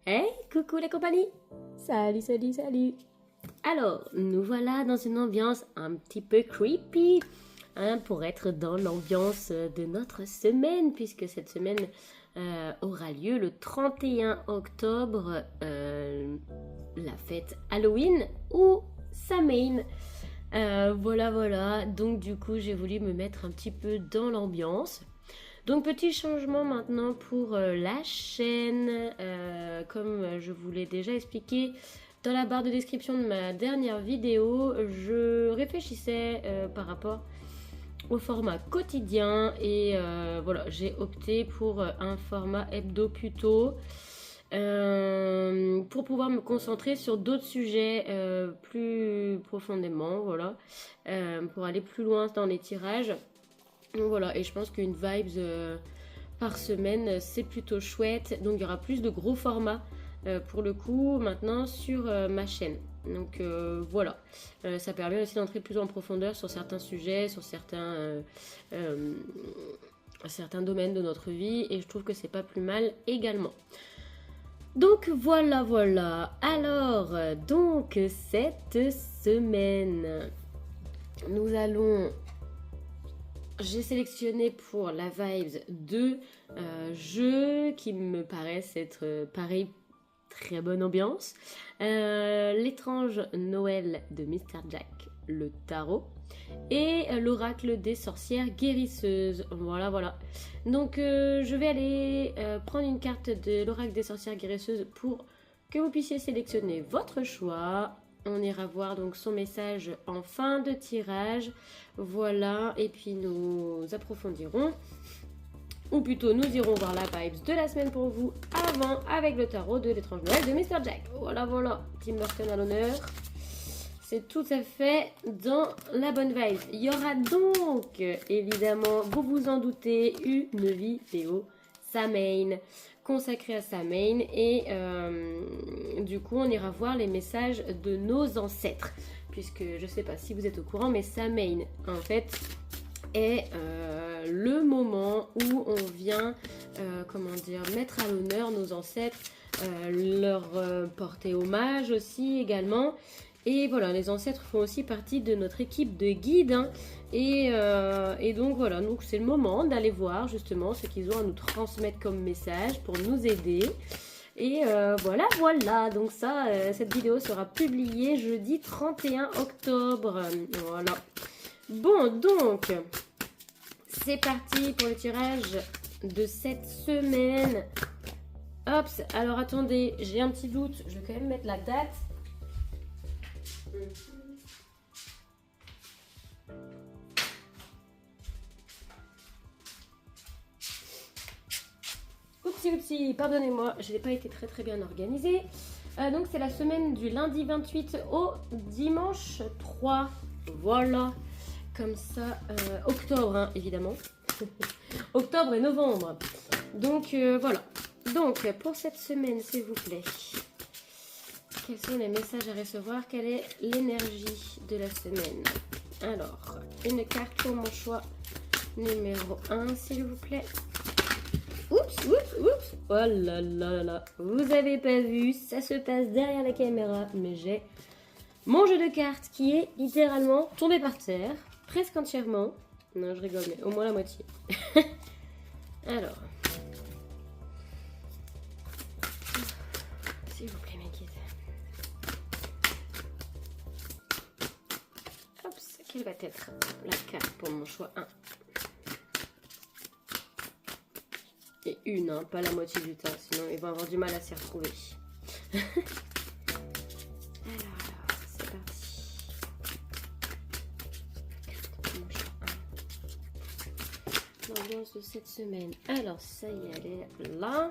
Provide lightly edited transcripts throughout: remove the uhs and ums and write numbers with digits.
Hey, coucou la compagnie. Salut, salut, salut. Alors, nous voilà dans une ambiance un petit peu creepy, hein, pour être dans l'ambiance de notre semaine, puisque cette semaine aura lieu le 31 octobre, la fête Halloween ou Samhain. Voilà, donc du coup j'ai voulu me mettre un petit peu dans l'ambiance. Donc petit changement maintenant pour la chaîne, comme je vous l'ai déjà expliqué dans la barre de description de ma dernière vidéo, je réfléchissais par rapport au format quotidien et voilà, j'ai opté pour un format hebdo plutôt pour pouvoir me concentrer sur d'autres sujets plus profondément, voilà, pour aller plus loin dans les tirages. Donc voilà, et je pense qu'une vibes par semaine, c'est plutôt chouette. Donc il y aura plus de gros formats pour le coup maintenant sur ma chaîne. Donc voilà, ça permet aussi d'entrer plus en profondeur sur certains sujets, sur certains domaines de notre vie, et je trouve que c'est pas plus mal également. Donc voilà. Alors, donc cette semaine, j'ai sélectionné pour la vibes deux jeux qui me paraissent être pareil, très bonne ambiance. L'étrange Noël de Mr. Jack, le tarot, et l'oracle des sorcières guérisseuses. Voilà. Donc je vais aller prendre une carte de l'oracle des sorcières guérisseuses pour que vous puissiez sélectionner votre choix. On ira voir donc son message en fin de tirage. Voilà, et puis nous approfondirons, ou plutôt nous irons voir la vibes de la semaine pour vous avant avec le tarot de l'étrange Noël de Mr. Jack. Voilà, Tim Burton à l'honneur. C'est tout à fait dans la bonne vibe. Il y aura donc, évidemment, vous vous en doutez, une vidéo Samhain, consacrée à Samhain, et du coup on ira voir les messages de nos ancêtres, puisque je ne sais pas si vous êtes au courant, mais Samhain en fait est le moment où on vient mettre à l'honneur nos ancêtres, leur porter hommage aussi également. Et voilà, les ancêtres font aussi partie de notre équipe de guides, hein. Et donc voilà, donc c'est le moment d'aller voir justement ce qu'ils ont à nous transmettre comme message pour nous aider. Et voilà, donc ça, cette vidéo sera publiée jeudi 31 octobre. Voilà. Bon, donc, c'est parti pour le tirage de cette semaine. Hop, alors attendez, j'ai un petit doute, je vais quand même mettre la date. Oupsie, pardonnez-moi, je n'ai pas été très bien organisée. Donc c'est la semaine du lundi 28 au dimanche 3. Voilà, comme ça, octobre, hein, évidemment. Octobre et novembre. Donc voilà. Donc pour cette semaine, s'il vous plaît, quels sont les messages à recevoir? Quelle est l'énergie de la semaine? Alors, une carte pour mon choix numéro 1, s'il vous plaît. Oups. Oh là. Vous avez pas vu, ça se passe derrière la caméra, mais j'ai mon jeu de cartes qui est littéralement tombé par terre, presque entièrement. Non, je rigole, mais au moins la moitié. Alors. S'il vous plaît, mes guides. Hop, quelle va être la carte pour mon choix 1? Et une, hein, pas la moitié du temps, sinon ils vont avoir du mal à s'y retrouver. Alors, c'est parti. Mon choix 1. L'ambiance de cette semaine. Alors, ça y est, elle est là.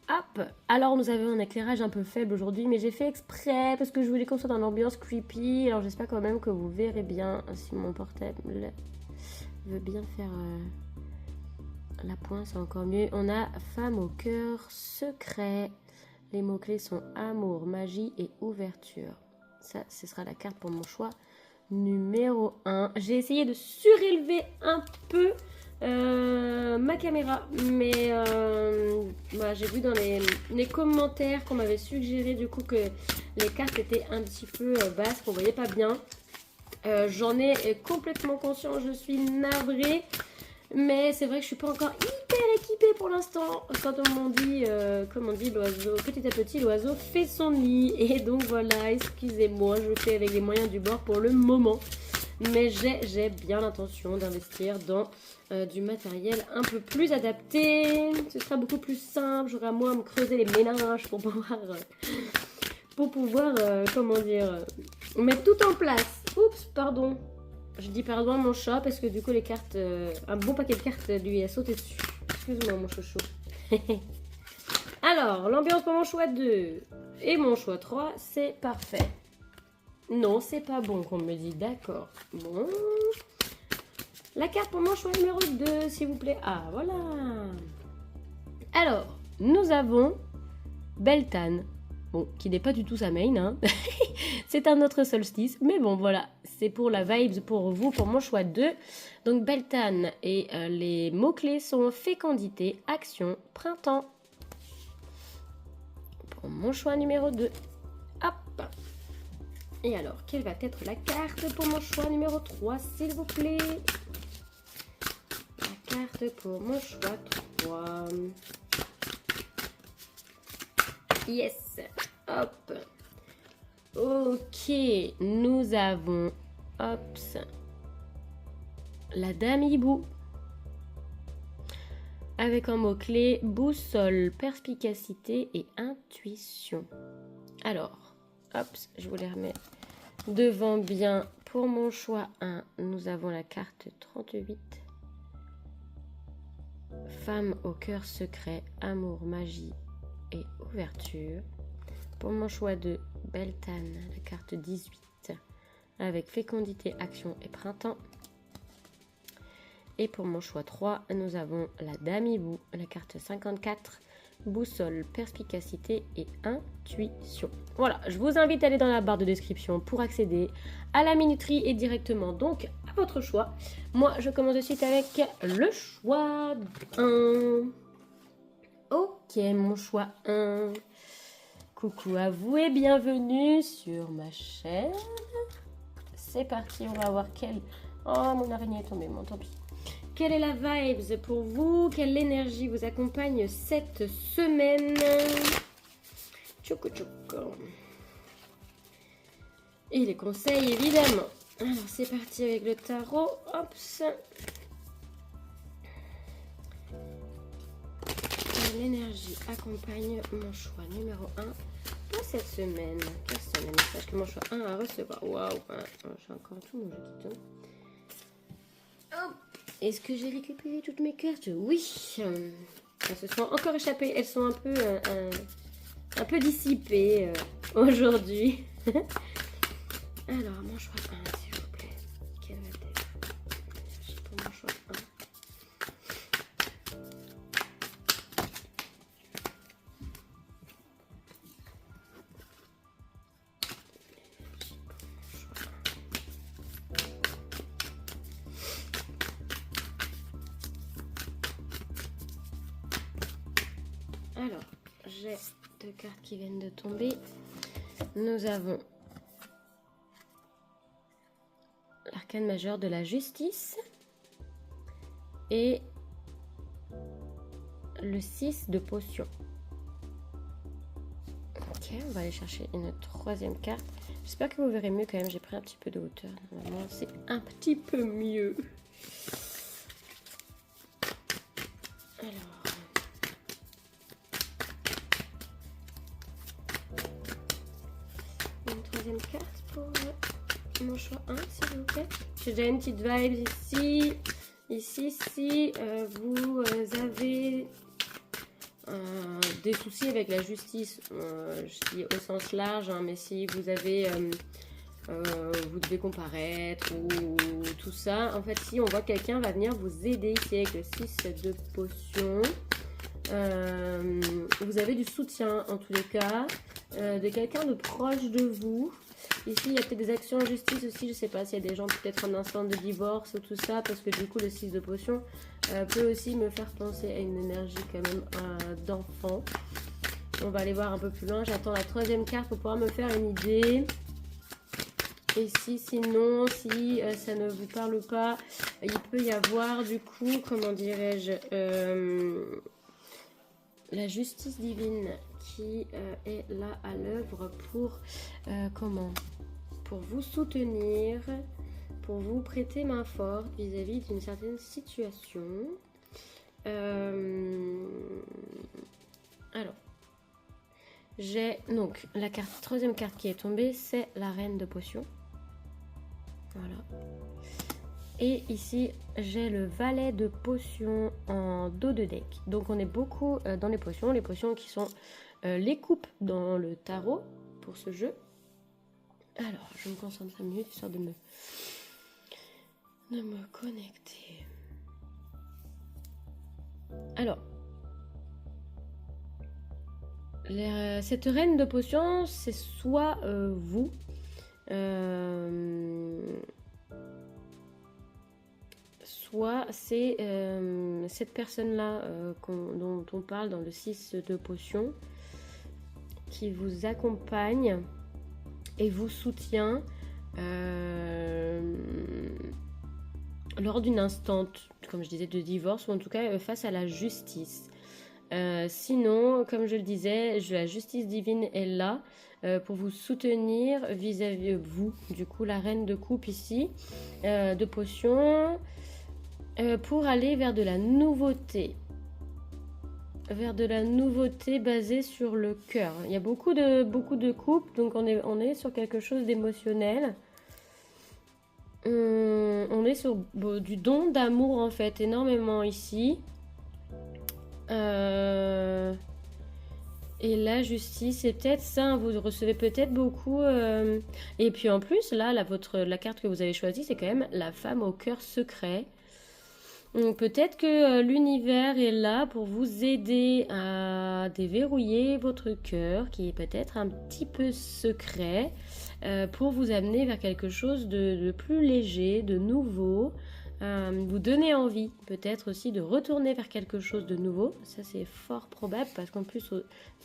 Hop. Alors, nous avons un éclairage un peu faible aujourd'hui, mais j'ai fait exprès parce que je voulais qu'on soit dans l'ambiance creepy. Alors, j'espère quand même que vous verrez bien si mon portable veut bien faire... La pointe, c'est encore mieux. On a femme au cœur secret. Les mots-clés sont amour, magie et ouverture. Ça, ce sera la carte pour mon choix numéro 1. J'ai essayé de surélever un peu ma caméra. Mais voilà, j'ai vu dans les commentaires qu'on m'avait suggéré du coup que les cartes étaient un petit peu basses, qu'on voyait pas bien. J'en ai complètement conscience, je suis navrée. Mais c'est vrai que je suis pas encore hyper équipée pour l'instant. Quand on m'en dit, comme on dit, l'oiseau, petit à petit, l'oiseau fait son nid. Et donc voilà, excusez-moi, je fais avec les moyens du bord pour le moment. Mais j'ai bien l'intention d'investir dans du matériel un peu plus adapté. Ce sera beaucoup plus simple, j'aurai à moi à me creuser les méninges pour pouvoir, comment dire, mettre tout en place. Oups, pardon. Je dis pardon à mon chat parce que du coup les cartes, un bon paquet de cartes lui a sauté dessus. Excuse-moi mon chouchou. Alors, l'ambiance pour mon choix 2 et mon choix 3, c'est parfait. Non, c'est pas bon qu'on me dit, d'accord. Bon. La carte pour mon choix numéro 2, s'il vous plaît. Ah, voilà. Alors, nous avons Beltane. Bon, qui n'est pas du tout sa main, hein. C'est un autre solstice, mais bon, voilà. C'est pour la vibes pour vous, pour mon choix 2. Donc, Beltane et les mots-clés sont fécondité, action, printemps. Pour mon choix numéro 2. Hop. Et alors, quelle va être la carte pour mon choix numéro 3, s'il vous plaît? La carte pour mon choix 3. Yes. Hop. Ok. Nous avons, hop, la dame hibou. Avec un mot-clé, boussole, perspicacité et intuition. Alors, hop, je vous les remets devant bien. Pour mon choix 1, nous avons la carte 38. Femme au cœur secret, amour, magie et ouverture. Pour mon choix 2, Beltane, la carte 18. Avec fécondité, action et printemps. Et pour mon choix 3, nous avons la dame hibou, la carte 54. Boussole, perspicacité et intuition. Voilà, je vous invite à aller dans la barre de description pour accéder à la minuterie et directement donc à votre choix. Moi, je commence de suite avec le choix 1. Ok, mon choix 1. Coucou à vous et bienvenue sur ma chaîne. C'est parti, on va voir quelle... Oh, mon araignée est tombée, bon, tant pis. Quelle est la vibes pour vous? Quelle énergie vous accompagne cette semaine? Tchoco tchoco. Et les conseils, évidemment. Alors, c'est parti avec le tarot. Hop. L'énergie accompagne mon choix numéro 1 pour cette semaine. Quels sont les messages que mon choix 1 a recevoir? Waouh, j'ai encore tout mangé, dis donc. Hop. Est-ce que j'ai récupéré toutes mes cartes? Oui. Elles se sont encore échappées. Elles sont un peu dissipées aujourd'hui. Alors, mon choix 1, s'il vous plaît. Quelle va être l'énergie pour mon choix 1? Alors, j'ai deux cartes qui viennent de tomber. Nous avons l'arcane majeur de la justice et le 6 de potion. Ok, on va aller chercher une troisième carte. J'espère que vous verrez mieux quand même. J'ai pris un petit peu de hauteur. Normalement, c'est un petit peu mieux. Alors... Troisième carte pour mon choix 1, s'il vous plaît. J'ai déjà une petite vibe ici. Ici, si vous avez des soucis avec la justice, je dis au sens large, hein, mais si vous avez, vous devez comparaître ou tout ça, en fait, si on voit que quelqu'un va venir vous aider ici avec le 6 de potion, vous avez du soutien en tous les cas. De quelqu'un de proche de vous. Ici, il y a peut-être des actions en justice aussi. Je sais pas s'il y a des gens peut-être en instant de divorce ou tout ça. Parce que du coup, le 6 de potion peut aussi me faire penser à une énergie quand même d'enfant. On va aller voir un peu plus loin. J'attends la troisième carte pour pouvoir me faire une idée. Et sinon, si ça ne vous parle pas, il peut y avoir du coup, comment dirais-je, la justice divine qui est là à l'œuvre pour, pour vous soutenir, pour vous prêter main forte vis-à-vis d'une certaine situation. Alors, j'ai donc la troisième carte qui est tombée, c'est la reine de potions. Voilà. Et ici, j'ai le valet de potions en dos de deck. Donc, on est beaucoup dans les potions qui sont les coupes dans le tarot pour ce jeu. Alors, je me concentre 5 minutes histoire de me connecter. Alors, cette reine de potions, c'est soit vous. Soit c'est cette personne-là dont on parle dans le 6 de potions qui vous accompagne et vous soutient lors d'une instante, comme je disais, de divorce ou en tout cas face à la justice. Sinon, comme je le disais, la justice divine est là pour vous soutenir vis-à-vis vous, du coup la reine de coupe ici, de potions, pour aller vers de la nouveauté. Vers de la nouveauté basée sur le cœur. Il y a beaucoup de coupes, donc on est sur quelque chose d'émotionnel. On est sur du don d'amour en fait, énormément ici. Et la justice, c'est peut-être ça, vous recevez peut-être beaucoup. Et puis en plus, là, la carte que vous avez choisie, c'est quand même la femme au cœur secret. Donc peut-être que l'univers est là pour vous aider à déverrouiller votre cœur, qui est peut-être un petit peu secret, pour vous amener vers quelque chose de plus léger, de nouveau. Vous donner envie peut-être aussi de retourner vers quelque chose de nouveau. Ça c'est fort probable parce qu'en plus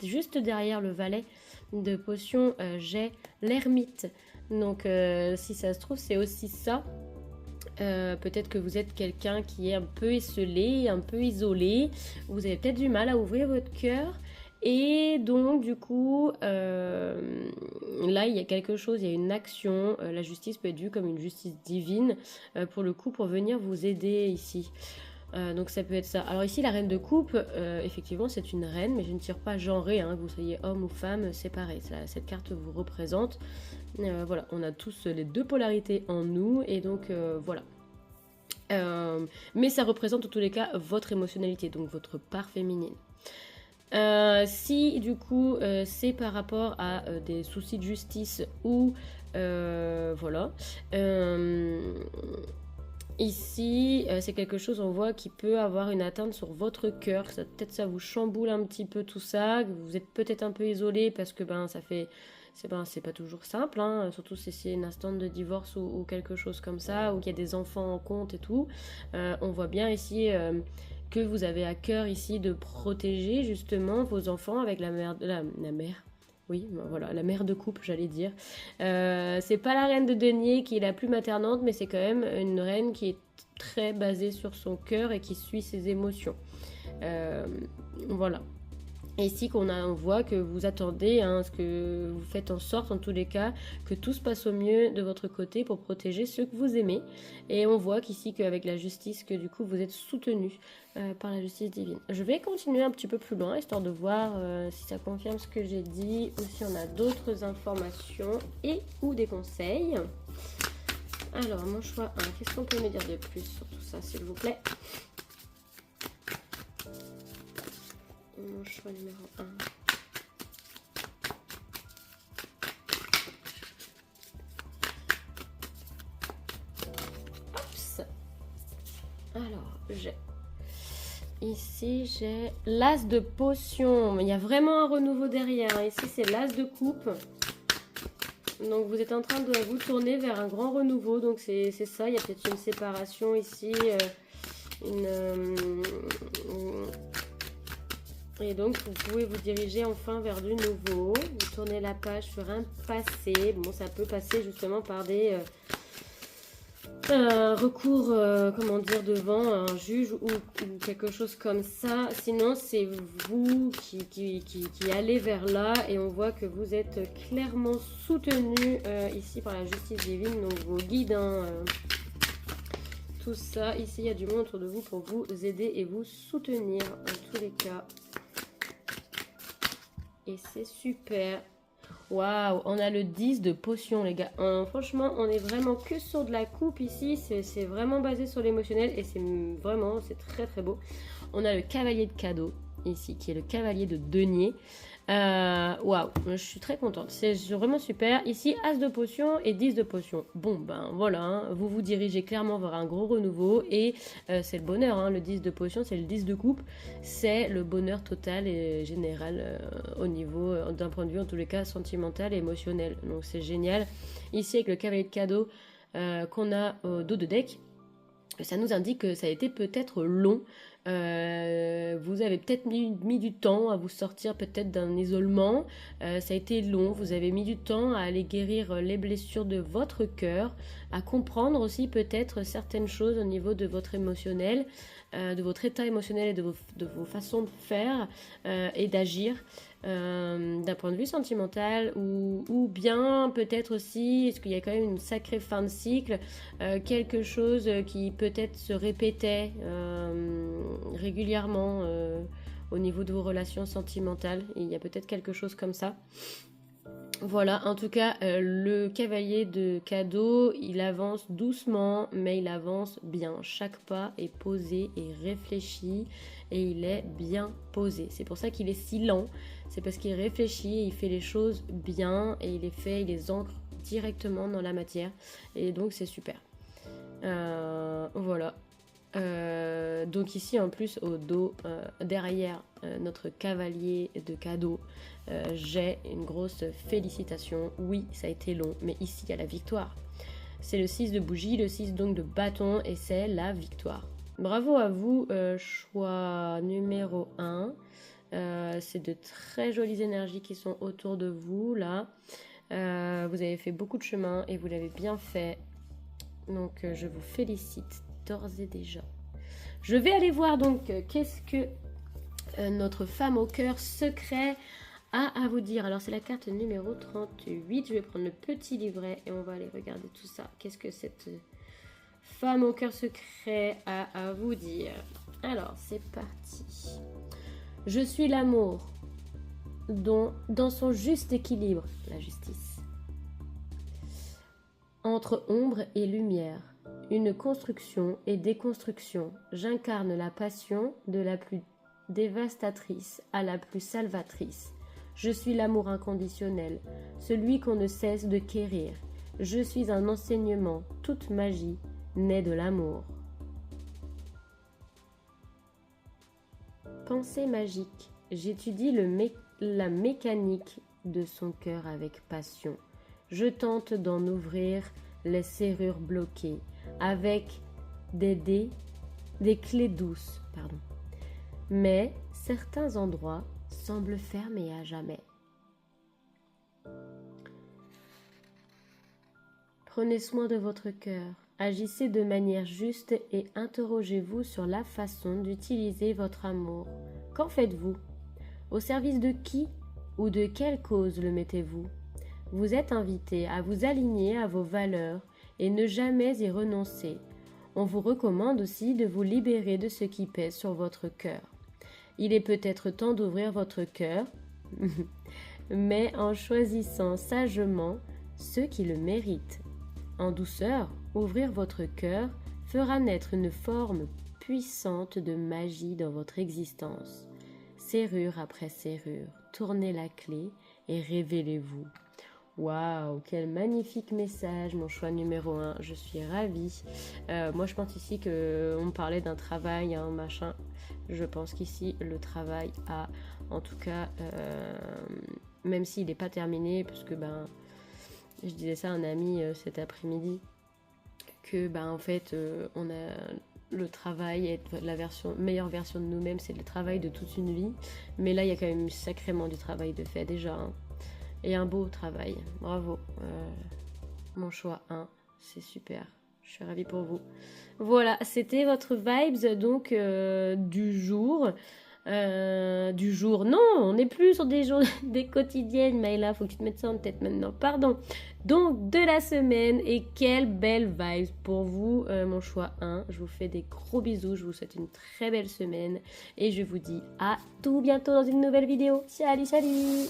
juste derrière le valet de potions j'ai l'ermite. Donc si ça se trouve c'est aussi ça. Peut-être que vous êtes quelqu'un qui est un peu esselé, un peu isolé. Vous avez peut-être du mal à ouvrir votre cœur. Et donc du coup, là il y a quelque chose, il y a une action, la justice peut être vue comme une justice divine, pour le coup, pour venir vous aider ici. Donc ça peut être ça. Alors ici la reine de coupe, effectivement c'est une reine, mais je ne tire pas genré, hein, que vous soyez homme ou femme, c'est pareil, cette carte vous représente. Voilà, on a tous les deux polarités en nous, et donc voilà. Mais ça représente en tous les cas votre émotionnalité, donc votre part féminine. Si du coup c'est par rapport à des soucis de justice ou voilà, ici c'est quelque chose on voit qui peut avoir une atteinte sur votre cœur, peut-être ça vous chamboule un petit peu tout ça, vous êtes peut-être un peu isolé parce que ça fait c'est pas toujours simple, hein, surtout si c'est une instance de divorce ou quelque chose comme ça, ou qu'il y a des enfants en compte et tout. On voit bien ici que vous avez à cœur ici de protéger justement vos enfants avec la mère, oui, voilà, la mère de coupe, j'allais dire. C'est pas la reine de denier qui est la plus maternante, mais c'est quand même une reine qui est très basée sur son cœur et qui suit ses émotions. Voilà. Et ici on voit que vous attendez, hein, ce que vous faites en sorte en tous les cas que tout se passe au mieux de votre côté pour protéger ceux que vous aimez. Et on voit qu'ici qu'avec la justice, que du coup vous êtes soutenu par la justice divine. Je vais continuer un petit peu plus loin histoire de voir si ça confirme ce que j'ai dit ou si on a d'autres informations et ou des conseils. Alors mon choix 1, qu'est-ce qu'on peut me dire de plus sur tout ça s'il vous plaît? Mon choix numéro 1. Oups. Alors, ici, j'ai l'as de potion. Il y a vraiment un renouveau derrière. Ici, c'est l'as de coupe. Donc vous êtes en train de vous tourner vers un grand renouveau. Donc c'est ça, il y a peut-être une séparation ici. Et donc vous pouvez vous diriger enfin vers du nouveau. Vous tournez la page sur un passé. Bon, ça peut passer justement par des recours, comment dire, devant un juge ou quelque chose comme ça. Sinon, c'est vous qui allez vers là et on voit que vous êtes clairement soutenu ici par la justice divine, donc vos guides, hein, tout ça. Ici, il y a du monde autour de vous pour vous aider et vous soutenir en tous les cas. Et c'est super. Waouh, on a le 10 de potions, les gars. Franchement, on est vraiment que sur de la coupe ici. C'est vraiment basé sur l'émotionnel et c'est très très beau. On a le cavalier de cadeaux ici, qui est le cavalier de denier. Waouh, je suis très contente. C'est vraiment super. Ici, as de potions et 10 de potions. Bon, ben voilà, hein, vous vous dirigez clairement vers un gros renouveau et c'est le bonheur. Hein, le 10 de potions, c'est le 10 de coupe. C'est le bonheur total et général au niveau, d'un point de vue en tous les cas, sentimental et émotionnel. Donc c'est génial. Ici, avec le cavalier de cadeaux qu'on a au dos de deck, ça nous indique que ça a été peut-être long. Vous avez peut-être mis du temps à vous sortir peut-être d'un isolement. Ça a été long. Vous avez mis du temps à aller guérir les blessures de votre cœur, à comprendre aussi peut-être certaines choses au niveau de votre émotionnel, de votre état émotionnel et de vos façons de faire et d'agir. D'un point de vue sentimental ou bien peut-être aussi, est-ce qu'il y a quand même une sacrée fin de cycle, quelque chose qui peut-être se répétait régulièrement au niveau de vos relations sentimentales, et il y a peut-être quelque chose comme ça. Voilà, en tout cas, le cavalier de cadeaux, il avance doucement, mais il avance bien. Chaque pas est posé et réfléchi, et il est bien posé. C'est pour ça qu'il est si lent, c'est parce qu'il réfléchit, il fait les choses bien, et il les ancre directement dans la matière, et donc c'est super. Voilà. Donc ici en plus au dos, derrière notre cavalier de cadeaux, j'ai une grosse félicitation. Oui, ça a été long, mais ici il y a la victoire. C'est le 6 de bougie, le 6 donc de bâton, et c'est la victoire. Bravo à vous, choix numéro 1. C'est de très jolies énergies qui sont autour de vous là. Vous avez fait beaucoup de chemin et vous l'avez bien fait. Donc je vous félicite d'ores et déjà. Je vais aller voir donc qu'est-ce que notre femme au cœur secret a à vous dire. Alors c'est la carte numéro 38. Je vais prendre le petit livret et on va aller regarder tout ça. Qu'est-ce que cette femme au cœur secret a à vous dire? Alors c'est parti. Je suis l'amour dans son juste équilibre, la justice. Entre ombre et lumière, une construction et déconstruction, j'incarne la passion de la plus dévastatrice à la plus salvatrice. Je suis l'amour inconditionnel, celui qu'on ne cesse de quérir. Je suis un enseignement, toute magie naît de l'amour. Pensée magique, j'étudie la mécanique de son cœur avec passion. Je tente d'en ouvrir les serrures bloquées avec des clés douces, mais certains endroits semblent fermés à jamais. Prenez soin de votre cœur, agissez de manière juste et interrogez-vous sur la façon d'utiliser votre amour. Qu'en faites-vous? Au service de qui ou de quelle cause le mettez-vous? Vous êtes invité à vous aligner à vos valeurs et ne jamais y renoncer. On vous recommande aussi de vous libérer de ce qui pèse sur votre cœur. Il est peut-être temps d'ouvrir votre cœur, mais en choisissant sagement ceux qui le méritent. En douceur, ouvrir votre cœur fera naître une forme puissante de magie dans votre existence. Serrure après serrure, tournez la clé et révélez-vous. Waouh, quel magnifique message, mon choix numéro 1, je suis ravie. Moi, je pense ici qu'on parlait d'un travail, machin. Je pense qu'ici, le travail a, en tout cas, même s'il n'est pas terminé, parce que Je disais ça à un ami cet après-midi, que bah, en fait, on a le travail, être la meilleure version de nous-mêmes, c'est le travail de toute une vie. Mais là, il y a quand même sacrément du travail de fait déjà. Hein. Et un beau travail. Bravo. Mon choix 1, c'est super. Je suis ravie pour vous. Voilà, c'était votre vibes donc du jour. Non, on n'est plus sur des quotidiennes, Maïla, faut que tu te mettes ça en tête maintenant, pardon. Donc, de la semaine, et quelle belle vibes pour vous, mon choix 1. Je vous fais des gros bisous, je vous souhaite une très belle semaine, et je vous dis à tout bientôt dans une nouvelle vidéo. Salut, salut!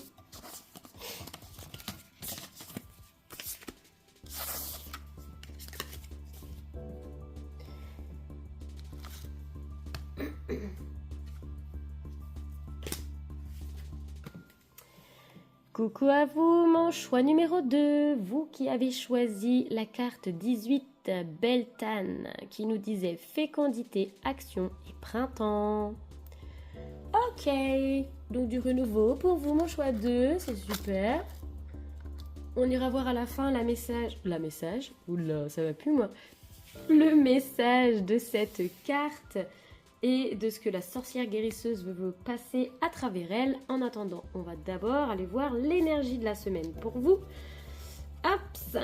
Coucou à vous, mon choix numéro 2, vous qui avez choisi la carte 18 Beltane qui nous disait fécondité, action et printemps. Ok, donc du renouveau pour vous, mon choix 2, c'est super. On ira voir à la fin la message, oula, ça va plus moi, le message de cette carte et de ce que la sorcière guérisseuse veut vous passer à travers elle. En attendant, on va d'abord aller voir l'énergie de la semaine pour vous. Hop,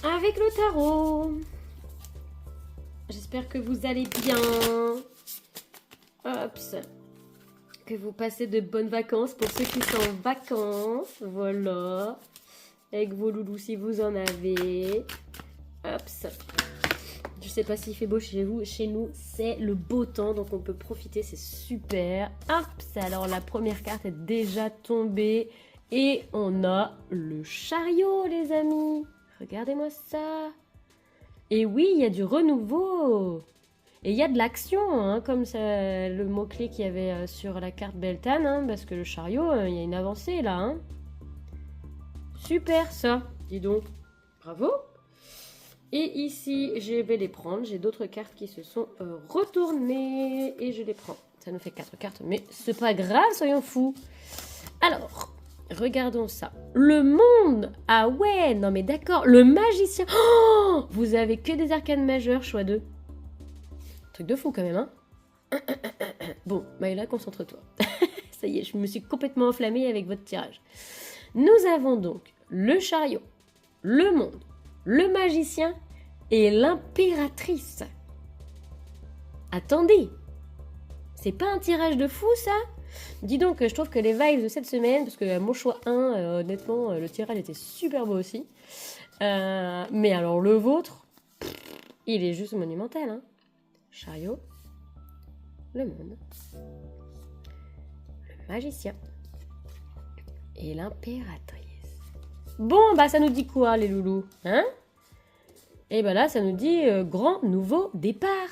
avec le tarot. J'espère que vous allez bien. Hop, que vous passez de bonnes vacances pour ceux qui sont en vacances. Voilà, avec vos loulous si vous en avez. Hop. Je sais pas s'il fait beau chez vous, chez nous c'est le beau temps, donc on peut profiter, c'est super. Hop, alors la première carte est déjà tombée et on a le chariot, les amis. Regardez-moi ça. Et oui, il y a du renouveau et il y a de l'action, hein, comme ça, le mot-clé qu'il y avait sur la carte Beltane, hein, parce que le chariot, il y a une avancée là. Hein. Super ça, dis donc, bravo. Et ici, je vais les prendre. J'ai d'autres cartes qui se sont retournées. Et je les prends. Ça nous fait 4 cartes. Mais c'est pas grave, soyons fous. Alors, regardons ça. Le monde. Ah ouais, non mais d'accord. Le magicien. Oh, vous avez que des arcanes majeures, choix 2. Truc de fou quand même, hein. Bon, Maïla, concentre-toi. Ça y est, je me suis complètement enflammée avec votre tirage. Nous avons donc le chariot, le monde, le magicien et l'impératrice. Attendez, c'est pas un tirage de fou ça? Dis donc, je trouve que les vibes de cette semaine, parce que mon choix 1, honnêtement, le tirage était super beau aussi. Mais alors le vôtre, il est juste monumental. Hein. Chariot, le monde, le magicien et l'impératrice. Bon, bah ça nous dit quoi les loulous, hein? Et bah là, ça nous dit grand nouveau départ.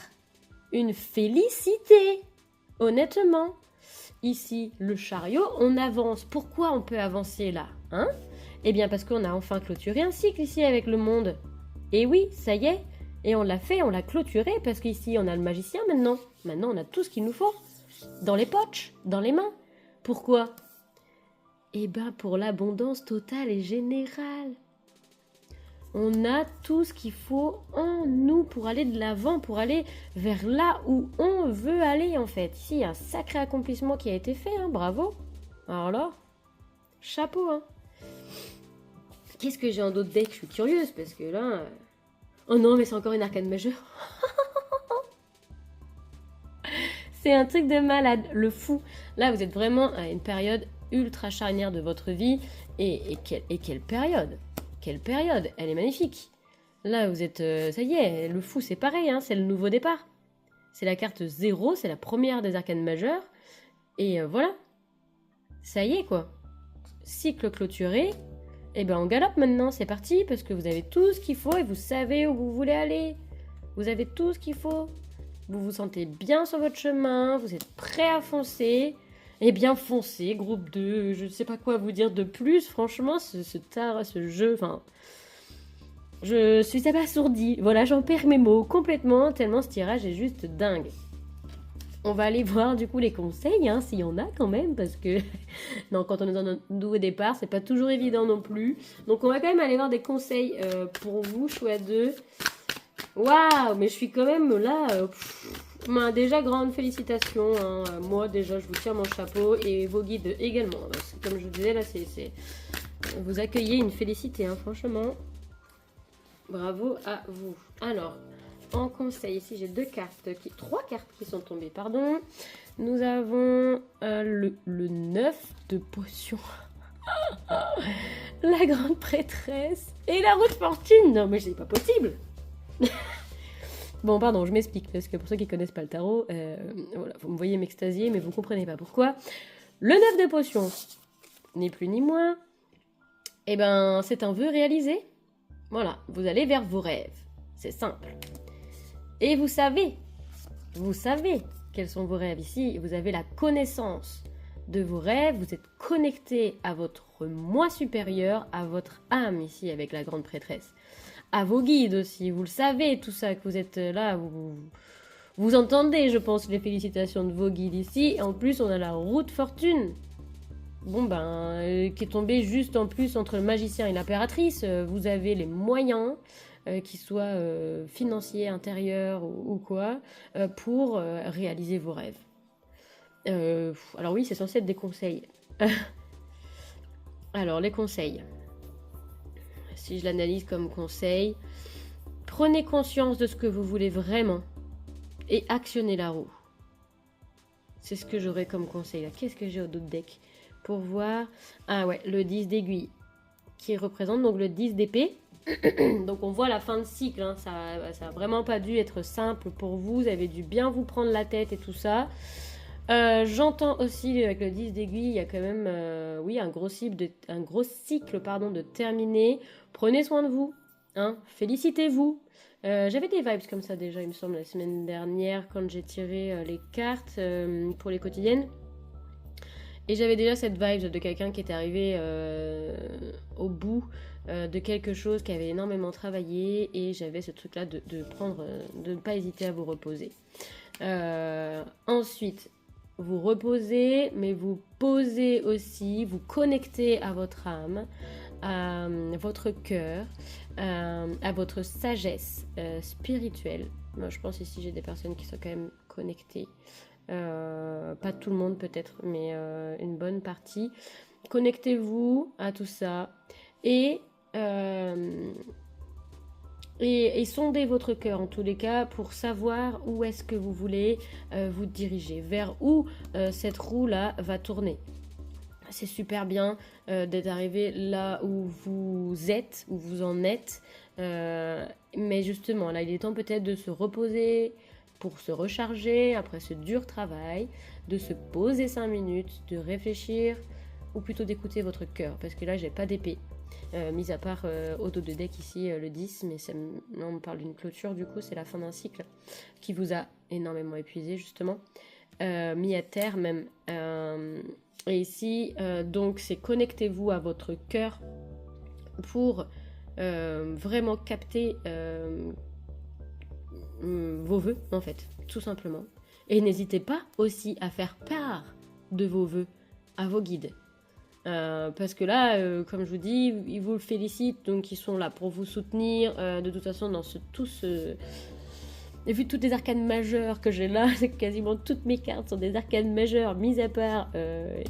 Une félicité, honnêtement. Ici, le chariot, on avance. Pourquoi on peut avancer là, hein? Eh bien parce qu'on a enfin clôturé un cycle ici avec le monde. Et oui, ça y est. Et on l'a fait, on l'a clôturé parce qu'ici, on a le magicien maintenant. Maintenant, on a tout ce qu'il nous faut. Dans les poches, dans les mains. Pourquoi? Eh bien, pour l'abondance totale et générale. On a tout ce qu'il faut en nous pour aller de l'avant, pour aller vers là où on veut aller, en fait. Ici, il y a un sacré accomplissement qui a été fait, hein, bravo. Alors là, chapeau, hein. Qu'est-ce que j'ai en d'autres decks? Je suis curieuse, parce que là... Oh non, mais c'est encore une arcane majeure. C'est un truc de malade, le fou. Là, vous êtes vraiment à une période ultra charnière de votre vie. Et quelle période! Quelle période! Elle est magnifique. Là, vous êtes... ça y est, le fou, c'est pareil, hein, c'est le nouveau départ. C'est la carte 0, c'est la première des arcanes majeures. Et voilà. Ça y est, quoi. Cycle clôturé. Et ben on galope maintenant, c'est parti, parce que vous avez tout ce qu'il faut et vous savez où vous voulez aller. Vous avez tout ce qu'il faut. Vous vous sentez bien sur votre chemin, vous êtes prêt à foncer. Eh bien foncez, groupe 2, je ne sais pas quoi vous dire de plus, franchement, ce jeu, enfin... Je suis abasourdie, voilà, j'en perds mes mots complètement, tellement ce tirage est juste dingue. On va aller voir du coup les conseils, hein, s'il y en a quand même, parce que non, quand on est dans un nouveau départ, c'est pas toujours évident non plus. Donc on va quand même aller voir des conseils pour vous, choix 2. Waouh, mais je suis quand même là. Déjà, grande félicitations. Hein. Moi, déjà, je vous tire mon chapeau et vos guides également. Comme je vous disais, là, c'est vous accueillez une félicité, hein, franchement. Bravo à vous. Alors, en conseil, ici, j'ai trois cartes qui sont tombées, pardon. Nous avons le 9 de potions. La grande prêtresse et la roue de fortune. Non, mais c'est pas possible. Bon, pardon, je m'explique, parce que pour ceux qui connaissent pas le tarot, voilà, vous me voyez m'extasier, mais vous comprenez pas pourquoi. Le 9 de potions, ni plus ni moins, eh ben, c'est un vœu réalisé. Voilà, vous allez vers vos rêves. C'est simple. Et vous savez quels sont vos rêves ici. Vous avez la connaissance de vos rêves, vous êtes connecté à votre moi supérieur, à votre âme ici, avec la grande prêtresse. À vos guides aussi, vous le savez, tout ça, que vous êtes là, vous entendez, je pense, les félicitations de vos guides ici. En plus, on a la roue de fortune. Bon, qui est tombée juste en plus entre le magicien et l'impératrice. Vous avez les moyens, qu'ils soient financiers, intérieurs ou quoi, pour réaliser vos rêves. Alors oui, c'est censé être des conseils. Alors, les conseils. Si je l'analyse comme conseil, prenez conscience de ce que vous voulez vraiment et actionnez la roue. C'est ce que j'aurais comme conseil. Qu'est-ce que j'ai au dos de deck pour voir? Ah ouais, le 10 d'aiguille qui représente donc le 10 d'épée. Donc on voit la fin de cycle, hein. Ça a vraiment pas dû être simple pour vous. Vous avez dû bien vous prendre la tête et tout ça. J'entends aussi avec le 10 d'aiguille, il y a quand même oui, un gros cycle de terminer. Prenez soin de vous, hein, félicitez-vous. J'avais des vibes comme ça déjà, il me semble, la semaine dernière quand j'ai tiré les cartes pour les quotidiennes. Et j'avais déjà cette vibe de quelqu'un qui était arrivé au bout de quelque chose, qui avait énormément travaillé, et j'avais ce truc-là de ne pas hésiter à vous reposer. Ensuite, vous reposez, mais vous posez aussi, vous connectez à votre âme, à votre cœur, à votre sagesse spirituelle. Moi, je pense ici j'ai des personnes qui sont quand même connectées. Pas tout le monde peut-être, mais une bonne partie. Connectez-vous à tout ça et sondez votre cœur en tous les cas pour savoir où est-ce que vous voulez vous diriger, vers où cette roue-là va tourner. C'est super bien d'être arrivé là où vous êtes, où vous en êtes. Mais justement, là, il est temps peut-être de se reposer pour se recharger après ce dur travail, de se poser 5 minutes, de réfléchir, ou plutôt d'écouter votre cœur, parce que là, j'ai pas d'épée. Mis à part au dos de deck ici, le 10, mais là, on me parle d'une clôture, du coup, c'est la fin d'un cycle qui vous a énormément épuisé, justement. Mis à terre même. Et ici, donc, c'est connectez-vous à votre cœur pour vraiment capter vos vœux, en fait, tout simplement. Et n'hésitez pas aussi à faire part de vos vœux à vos guides. Parce que là, comme je vous dis, ils vous félicitent, donc ils sont là pour vous soutenir. De toute façon, dans et vu toutes les arcanes majeures que j'ai là, c'est quasiment toutes mes cartes sont des arcanes majeures, mis à part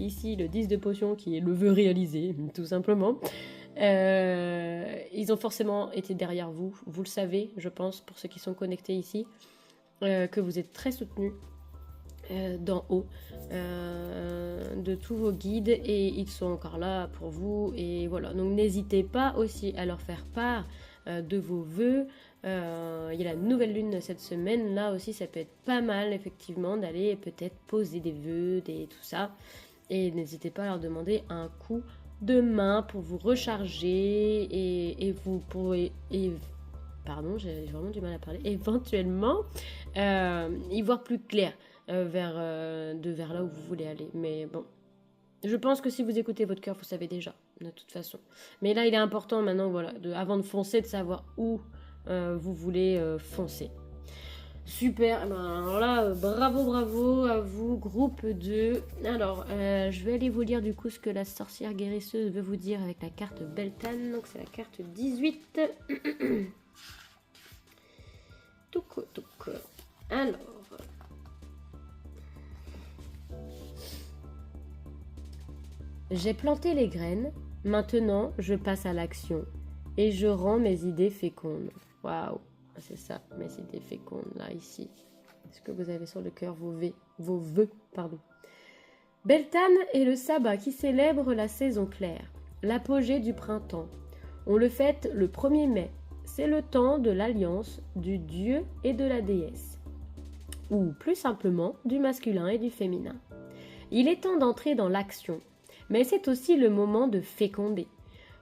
ici le 10 de potion qui est le vœu réalisé, tout simplement. Ils ont forcément été derrière vous, vous le savez, je pense, pour ceux qui sont connectés ici, que vous êtes très soutenus d'en haut de tous vos guides, et ils sont encore là pour vous, et voilà, donc n'hésitez pas aussi à leur faire part de vos vœux. Il y a la nouvelle lune cette semaine, là aussi ça peut être pas mal effectivement d'aller peut-être poser des vœux, tout ça, et n'hésitez pas à leur demander un coup de main pour vous recharger et vous pourrez pardon, j'ai vraiment du mal à parler, éventuellement y voir plus clair vers là où vous voulez aller. Mais bon, je pense que si vous écoutez votre cœur, vous savez déjà, de toute façon. Mais là, il est important maintenant, voilà, avant de foncer, de savoir où vous voulez foncer. Super, eh ben, alors là, bravo à vous, groupe 2. Alors, je vais aller vous lire du coup ce que la sorcière guérisseuse veut vous dire avec la carte Beltane. Donc c'est la carte 18. Touc. Alors, j'ai planté les graines, maintenant je passe à l'action et je rends mes idées fécondes. Waouh, c'est ça, mes idées fécondes là, ici. Ce que vous avez sur le cœur, vos vœux, pardon. Beltane est le sabbat qui célèbre la saison claire, l'apogée du printemps. On le fête le 1er mai. C'est le temps de l'alliance du dieu et de la déesse, ou plus simplement du masculin et du féminin. Il est temps d'entrer dans l'action, mais c'est aussi le moment de féconder.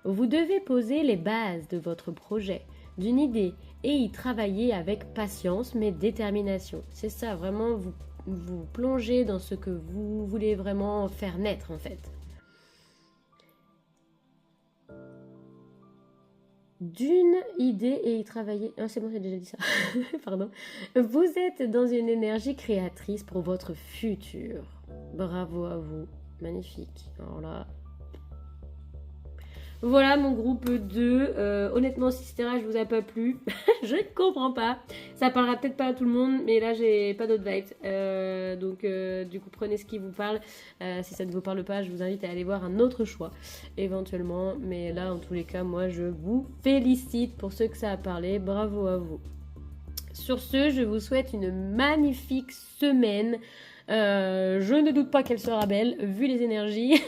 Vous devez poser les bases de votre projet, d'une idée, et y travailler avec patience mais détermination. C'est ça, vraiment, vous plongez dans ce que vous voulez vraiment faire naître en fait. D'une idée et y travailler. Ah, c'est bon, j'ai déjà dit ça. Pardon. Vous êtes dans une énergie créatrice pour votre futur. Bravo à vous. Magnifique. Alors là. Voilà mon groupe 2. Honnêtement, si ce tirage vous a pas plu, je ne comprends pas. Ça parlera peut-être pas à tout le monde, mais là j'ai pas d'autres vibes. Donc du coup prenez ce qui vous parle. Si ça ne vous parle pas, je vous invite à aller voir un autre choix éventuellement. Mais là en tous les cas, moi je vous félicite pour ceux que ça a parlé. Bravo à vous. Sur ce, je vous souhaite une magnifique semaine. Je ne doute pas qu'elle sera belle, vu les énergies.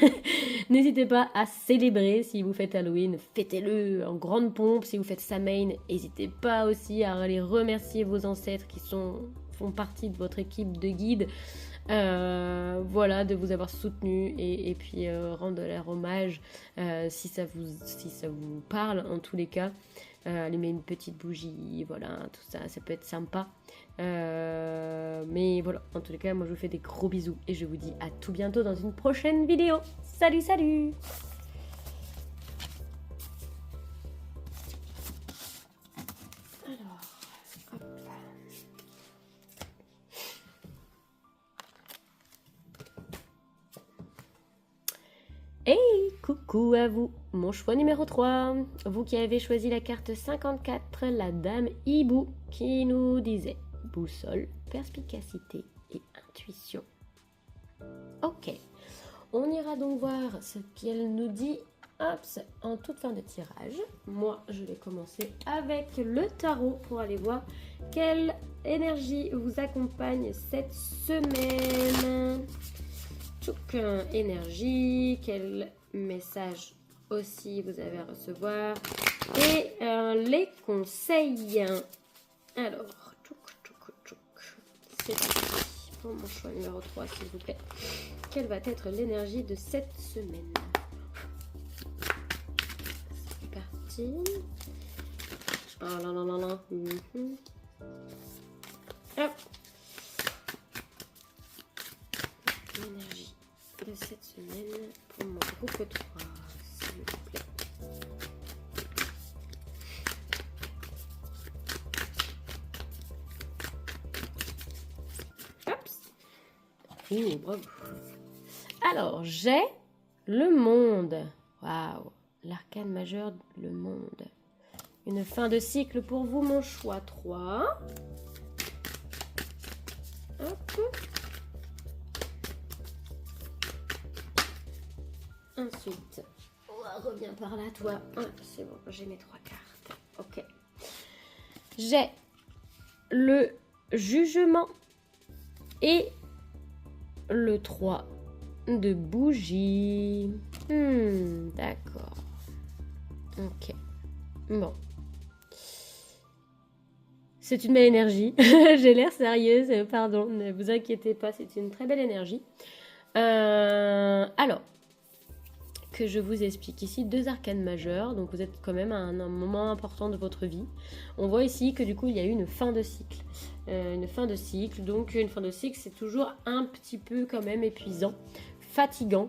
N'hésitez pas à célébrer si vous faites Halloween, fêtez-le en grande pompe. Si vous faites Samhain, n'hésitez pas aussi à aller remercier vos ancêtres qui font partie de votre équipe de guides. Voilà, de vous avoir soutenu et puis rendre leur hommage si ça vous parle en tous les cas. Allumer une petite bougie, voilà, tout ça, ça peut être sympa. Mais voilà, en tous les cas, moi je vous fais des gros bisous et je vous dis à tout bientôt dans une prochaine vidéo. Salut! Alors, hop. Hey, coucou à vous, mon choix numéro 3. Vous qui avez choisi la carte 54, la dame Hibou, qui nous disait boussole, perspicacité et intuition. Ok, on ira donc voir ce qu'elle nous dit en toute fin de tirage. Moi, je vais commencer avec le tarot pour aller voir quelle énergie vous accompagne cette semaine. Énergie, quel message aussi vous avez à recevoir et les conseils. Alors, c'est parti pour mon choix numéro 3 s'il vous plaît. Quelle va être l'énergie de cette semaine? C'est parti. Oh là là là là. Hop. L'énergie de cette semaine pour mon groupe 3, s'il vous plaît. Hop. Bravo. Alors, j'ai le monde. Waouh. L'arcane majeur, le monde. Une fin de cycle pour vous, mon choix 3. Hop. Ensuite, reviens par là, toi. Ah, c'est bon, j'ai mes 3 cartes. Ok. J'ai le jugement et le 3 de bougie. D'accord. Ok. Bon. C'est une belle énergie. J'ai l'air sérieuse, pardon. Ne vous inquiétez pas, c'est une très belle énergie. Alors, que je vous explique ici 2 arcanes majeures, donc vous êtes quand même à un moment important de votre vie. On voit ici que du coup il y a eu une fin de cycle. Donc une fin de cycle c'est toujours un petit peu quand même épuisant, fatigant.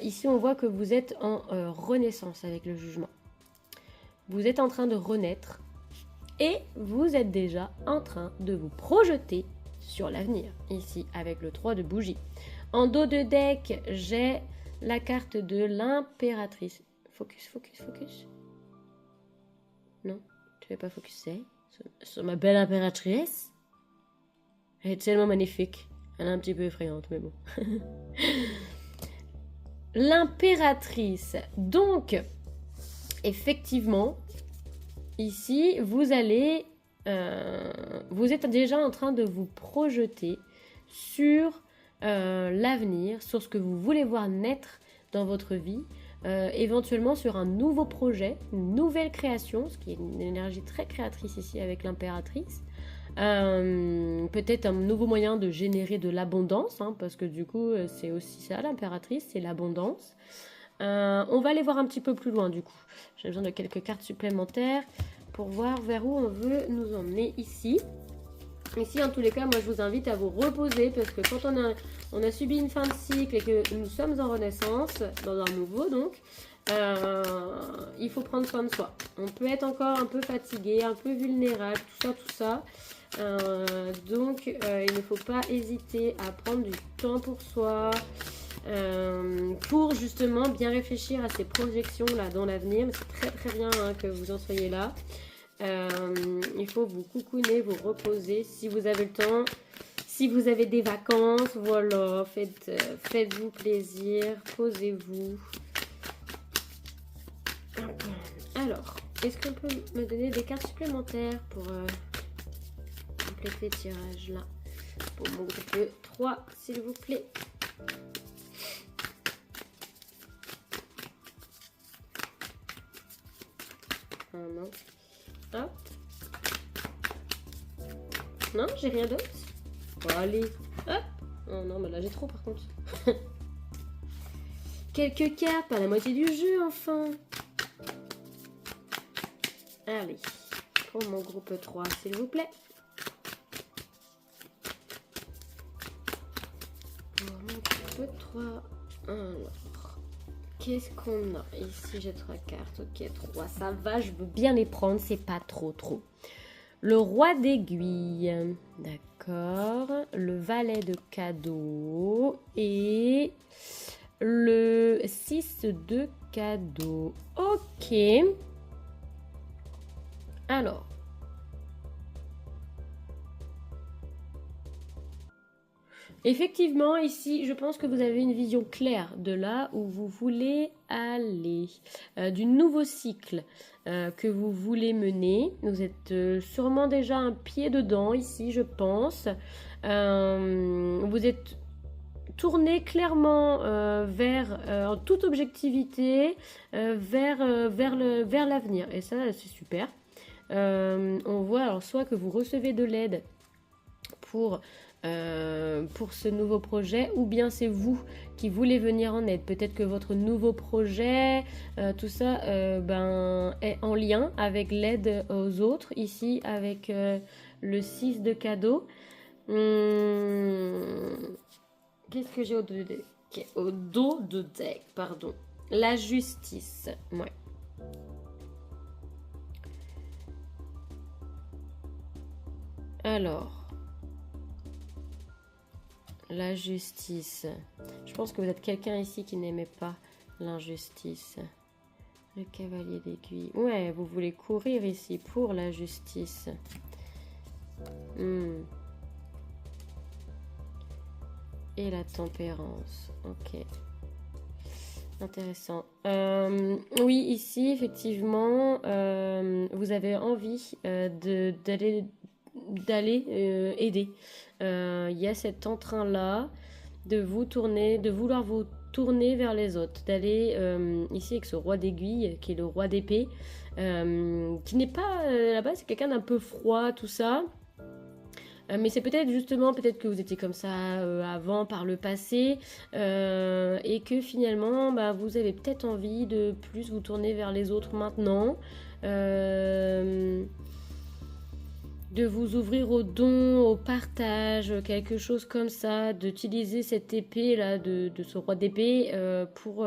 Ici on voit que vous êtes en renaissance avec le jugement. Vous êtes en train de renaître et vous êtes déjà en train de vous projeter sur l'avenir, ici, avec le 3 de bougie. En dos de deck, j'ai la carte de l'impératrice. Focus, focus, focus. Non, tu ne fais pas focuser sur ma belle impératrice. Elle est tellement magnifique. Elle est un petit peu effrayante, mais bon. L'impératrice. Donc, effectivement, ici, vous allez... vous êtes déjà en train de vous projeter sur l'avenir, sur ce que vous voulez voir naître dans votre vie, éventuellement sur un nouveau projet, une nouvelle création, ce qui est une énergie très créatrice ici avec l'impératrice. Peut-être un nouveau moyen de générer de l'abondance, hein, parce que du coup c'est aussi ça l'impératrice, c'est l'abondance. On va aller voir un petit peu plus loin du coup. J'ai besoin de quelques cartes supplémentaires pour voir vers où on veut nous emmener ici. Ici en tous les cas, moi je vous invite à vous reposer parce que quand on a subi une fin de cycle et que nous sommes en renaissance, dans un nouveau donc, il faut prendre soin de soi. On peut être encore un peu fatigué, un peu vulnérable, tout ça. Donc il ne faut pas hésiter à prendre du temps pour soi, pour justement bien réfléchir à ces projections là dans l'avenir. Mais c'est très très bien hein, que vous en soyez là. Il faut vous coucouner, vous reposer si vous avez le temps, si vous avez des vacances, voilà, faites-vous plaisir, posez-vous. Alors, est-ce qu'on peut me donner des cartes supplémentaires pour compléter le tirage là pour mon groupe 3 s'il vous plaît. Non. Hop. Non, j'ai rien d'autre. Bon, allez. Hop. Oh non, mais là j'ai trop par contre. Quelques cartes, pas la moitié du jeu enfin. Allez. Pour mon groupe 3, s'il vous plaît. Pour mon groupe 3. Alors. Qu'est-ce qu'on a? Ici, j'ai 3 cartes. Ok, 3. Ça va, je veux bien les prendre. C'est pas trop. Le roi d'aiguille. D'accord. Le valet de cadeaux. Et le 6 de cadeaux. Ok. Alors. Effectivement, ici, je pense que vous avez une vision claire de là où vous voulez aller, du nouveau cycle que vous voulez mener. Vous êtes sûrement déjà un pied dedans ici, je pense. Vous êtes tourné clairement en toute objectivité vers l'avenir. Et ça, c'est super. On voit alors soit que vous recevez de l'aide pour ce nouveau projet, ou bien c'est vous qui voulez venir en aide. Peut-être que votre nouveau projet, tout ça est en lien avec l'aide aux autres, ici avec le 6 de cadeaux. Qu'est-ce que j'ai au dos de deck? Au dos de deck, pardon. La justice, ouais. Alors... La justice. Je pense que vous êtes quelqu'un ici qui n'aimait pas l'injustice. Le cavalier d'aiguille. Ouais, vous voulez courir ici pour la justice. Et la tempérance. Ok. Intéressant. Oui, ici, effectivement, vous avez envie d'aller aider. Il y a cet entrain-là de vouloir vous tourner vers les autres, d'aller ici avec ce roi d'aiguille qui est le roi d'épée, qui n'est pas là-bas, c'est quelqu'un d'un peu froid, tout ça. Mais c'est peut-être que vous étiez comme ça avant, par le passé, et que finalement, vous avez peut-être envie de plus vous tourner vers les autres maintenant. De vous ouvrir au don, au partage, quelque chose comme ça, d'utiliser cette épée là, de ce roi d'épée pour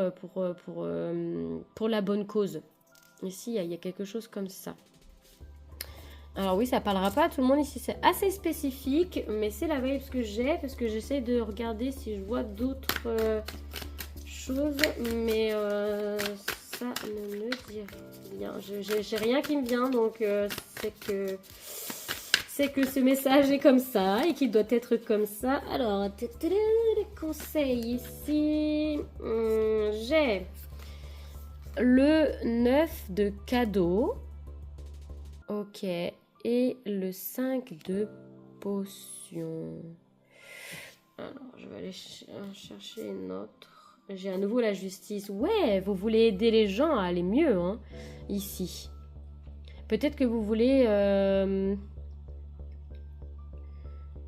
la bonne cause. Ici, il y a quelque chose comme ça. Alors oui, ça parlera pas à tout le monde ici, c'est assez spécifique, mais c'est la vibe que j'ai parce que j'essaie de regarder si je vois d'autres choses, mais ça ne me dit rien. J'ai rien qui me vient, donc c'est que ce message est comme ça et qu'il doit être comme ça. Alors, les conseils ici, j'ai le 9 de cadeau. Ok. Et le 5 de potion. Alors, je vais aller chercher une autre. J'ai à nouveau la justice. Ouais, vous voulez aider les gens à aller mieux, hein, ici. Peut-être que vous voulez...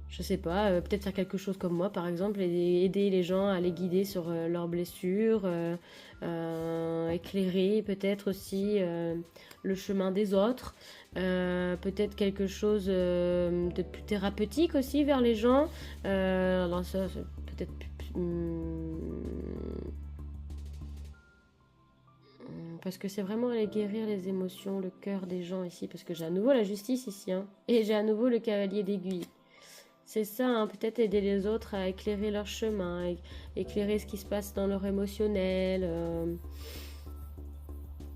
je sais pas, peut-être faire quelque chose comme moi, par exemple, aider les gens à les guider sur leurs blessures, éclairer peut-être aussi le chemin des autres, peut-être quelque chose de plus thérapeutique aussi vers les gens. Alors ça, peut-être... parce que c'est vraiment aller guérir les émotions, le cœur des gens ici, parce que j'ai à nouveau la justice ici, hein, et j'ai à nouveau le cavalier d'aiguille. C'est ça, hein, peut-être aider les autres à éclairer leur chemin, éclairer ce qui se passe dans leur émotionnel.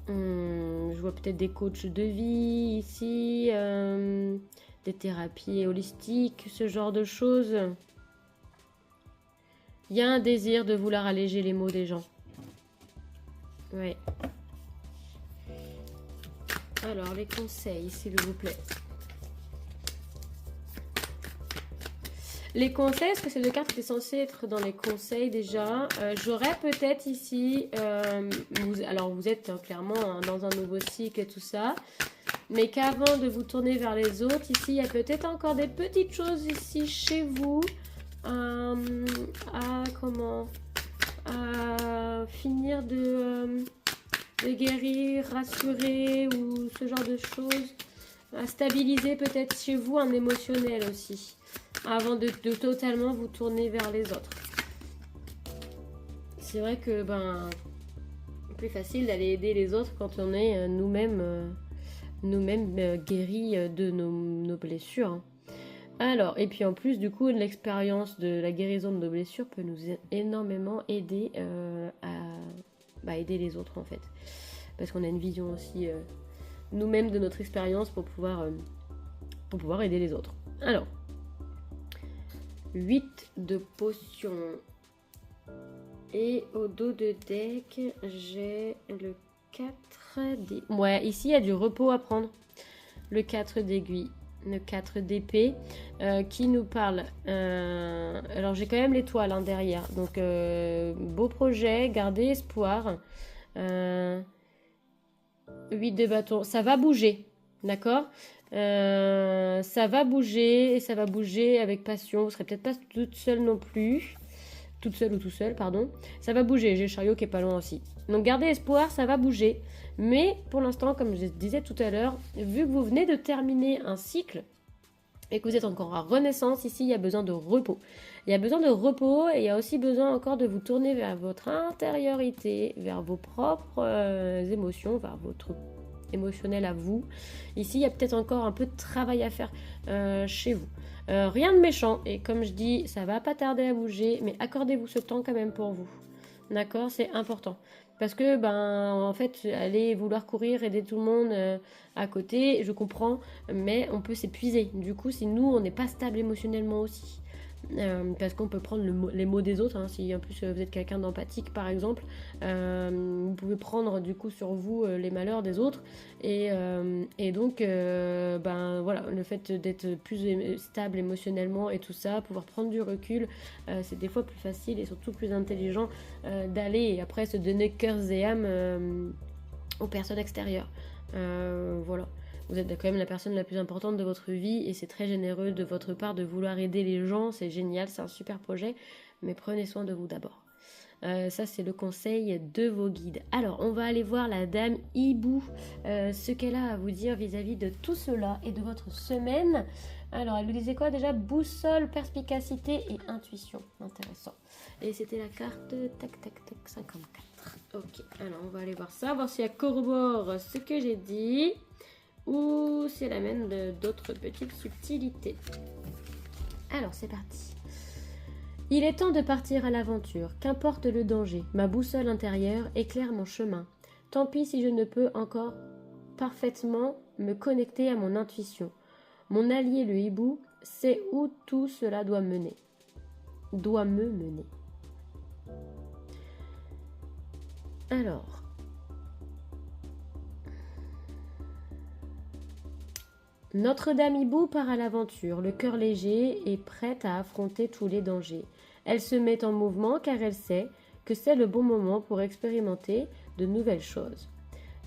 Je vois peut-être des coachs de vie ici, des thérapies holistiques, ce genre de choses. Il y a un désir de vouloir alléger les maux des gens. Ouais. Alors, les conseils, s'il vous plaît. Les conseils, est-ce que c'est deux cartes qui est censées être dans les conseils déjà? J'aurais peut-être ici, alors vous êtes clairement dans un nouveau cycle et tout ça, mais qu'avant de vous tourner vers les autres, ici il y a peut-être encore des petites choses ici chez vous à finir de guérir, rassurer ou ce genre de choses, à stabiliser peut-être chez vous un émotionnel aussi, avant de totalement vous tourner vers les autres. C'est vrai que plus facile d'aller aider les autres quand on est nous-mêmes guéris de nos blessures. Hein. Alors, et puis en plus, du coup, l'expérience de la guérison de nos blessures peut nous énormément aider à aider les autres en fait. Parce qu'on a une vision aussi nous-mêmes de notre expérience pour pouvoir aider les autres. Alors, 8 de potions. Et au dos de deck, j'ai le 4 d. Ouais, ici il y a du repos à prendre. Le 4 d'aiguille. Le 4 d'épée qui nous parle. Alors j'ai quand même l'étoile derrière. Donc beau projet, gardez espoir. 8 de bâton. Ça va bouger. D'accord, ça va bouger et ça va bouger avec passion. Vous serez peut-être pas toute seule non plus. Toute seule ou tout seul, pardon. Ça va bouger. J'ai le chariot qui est pas loin aussi. Donc gardez espoir, ça va bouger. Mais pour l'instant, comme je disais tout à l'heure, vu que vous venez de terminer un cycle et que vous êtes encore à renaissance, ici, il y a besoin de repos. Il y a besoin de repos et il y a aussi besoin encore de vous tourner vers votre intériorité, vers vos propres émotions, vers votre émotionnel à vous. Ici, il y a peut-être encore un peu de travail à faire chez vous. Rien de méchant et comme je dis, ça va pas tarder à bouger, mais accordez-vous ce temps quand même pour vous. D'accord, c'est important. Parce que, en fait, aller vouloir courir, aider tout le monde à côté, je comprends, mais on peut s'épuiser. Du coup, si nous, on n'est pas stable émotionnellement aussi, parce qu'on peut prendre les mots des autres, hein, si en plus vous êtes quelqu'un d'empathique par exemple, vous pouvez prendre du coup sur vous les malheurs des autres et donc voilà, le fait d'être plus stable émotionnellement et tout ça, pouvoir prendre du recul, c'est des fois plus facile et surtout plus intelligent d'aller et après se donner cœurs et âme aux personnes extérieures. Voilà. Vous êtes quand même la personne la plus importante de votre vie et c'est très généreux de votre part de vouloir aider les gens, c'est génial, c'est un super projet, mais prenez soin de vous d'abord. Ça c'est le conseil de vos guides. Alors on va aller voir la dame Hibou, ce qu'elle a à vous dire vis-à-vis de tout cela et de votre semaine. Alors elle vous disait quoi déjà? Boussole, perspicacité et intuition. Intéressant. Et c'était la carte tac tac tac 54. Ok, alors on va aller voir ça, voir si elle corrobore ce que j'ai dit. ou si elle amène d'autres petites subtilités. Alors, c'est parti. Il est temps de partir à l'aventure, qu'importe le danger. Ma boussole intérieure éclaire mon chemin. Tant pis si je ne peux encore parfaitement me connecter à mon intuition. Mon allié le hibou sait où tout cela doit me mener. Alors, Notre-Dame hibou part à l'aventure, le cœur léger et prête à affronter tous les dangers. Elle se met en mouvement car elle sait que c'est le bon moment pour expérimenter de nouvelles choses.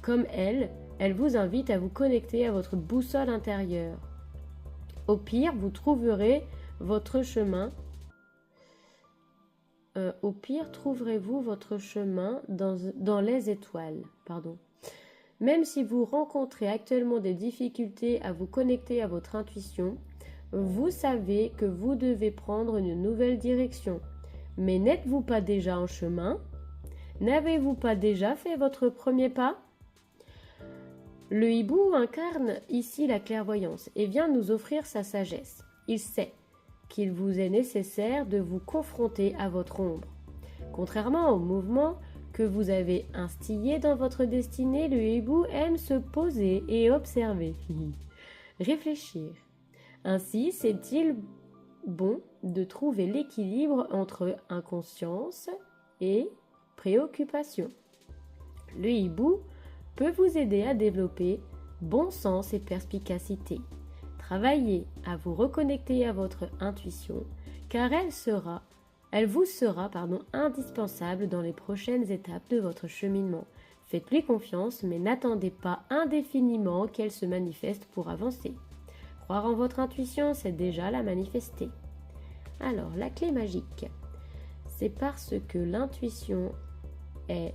Comme elle vous invite à vous connecter à votre boussole intérieure. Au pire, vous trouverez votre chemin. Trouverez-vous votre chemin dans les étoiles. Même si vous rencontrez actuellement des difficultés à vous connecter à votre intuition, vous savez que vous devez prendre une nouvelle direction. Mais n'êtes-vous pas déjà en chemin? N'avez-vous pas déjà fait votre premier pas? Le hibou incarne ici la clairvoyance et vient nous offrir sa sagesse. Il sait qu'il vous est nécessaire de vous confronter à votre ombre. Contrairement au mouvement que vous avez instillé dans votre destinée, le hibou aime se poser et observer, réfléchir. Ainsi, c'est-il bon de trouver l'équilibre entre inconscience et préoccupation. Le hibou peut vous aider à développer bon sens et perspicacité. Travaillez à vous reconnecter à votre intuition, car elle vous sera indispensable dans les prochaines étapes de votre cheminement. Faites-lui confiance, mais n'attendez pas indéfiniment qu'elle se manifeste pour avancer. Croire en votre intuition, c'est déjà la manifester. Alors, la clé magique, c'est parce que l'intuition est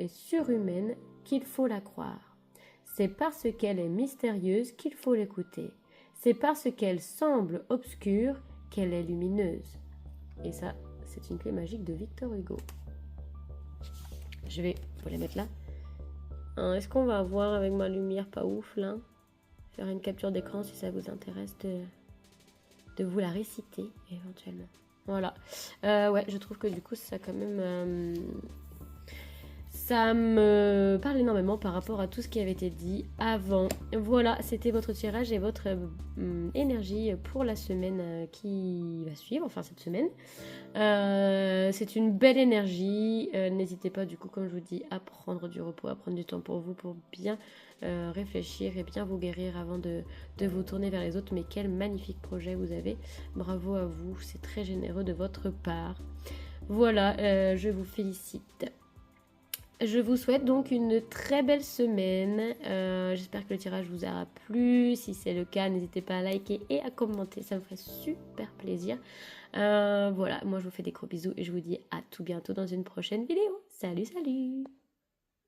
surhumaine qu'il faut la croire. C'est parce qu'elle est mystérieuse qu'il faut l'écouter. C'est parce qu'elle semble obscure qu'elle est lumineuse. Et ça, c'est une clé magique de Victor Hugo. Je vais la mettre là. Est-ce qu'on va avoir avec ma lumière pas ouf là? Faire une capture d'écran si ça vous intéresse de vous la réciter éventuellement. Voilà. Ouais, je trouve que du coup ça quand même... ça me parle énormément par rapport à tout ce qui avait été dit avant. Voilà, c'était votre tirage et votre énergie pour la semaine qui va suivre, enfin cette semaine. C'est une belle énergie. N'hésitez pas du coup, comme je vous dis, à prendre du repos, à prendre du temps pour vous, pour bien réfléchir et bien vous guérir avant de vous tourner vers les autres. Mais quel magnifique projet vous avez. Bravo à vous, c'est très généreux de votre part. Voilà, je vous félicite. Je vous souhaite donc une très belle semaine. J'espère que le tirage vous aura plu. Si c'est le cas, n'hésitez pas à liker et à commenter. Ça me ferait super plaisir. Voilà, moi je vous fais des gros bisous et je vous dis à tout bientôt dans une prochaine vidéo. Salut, salut!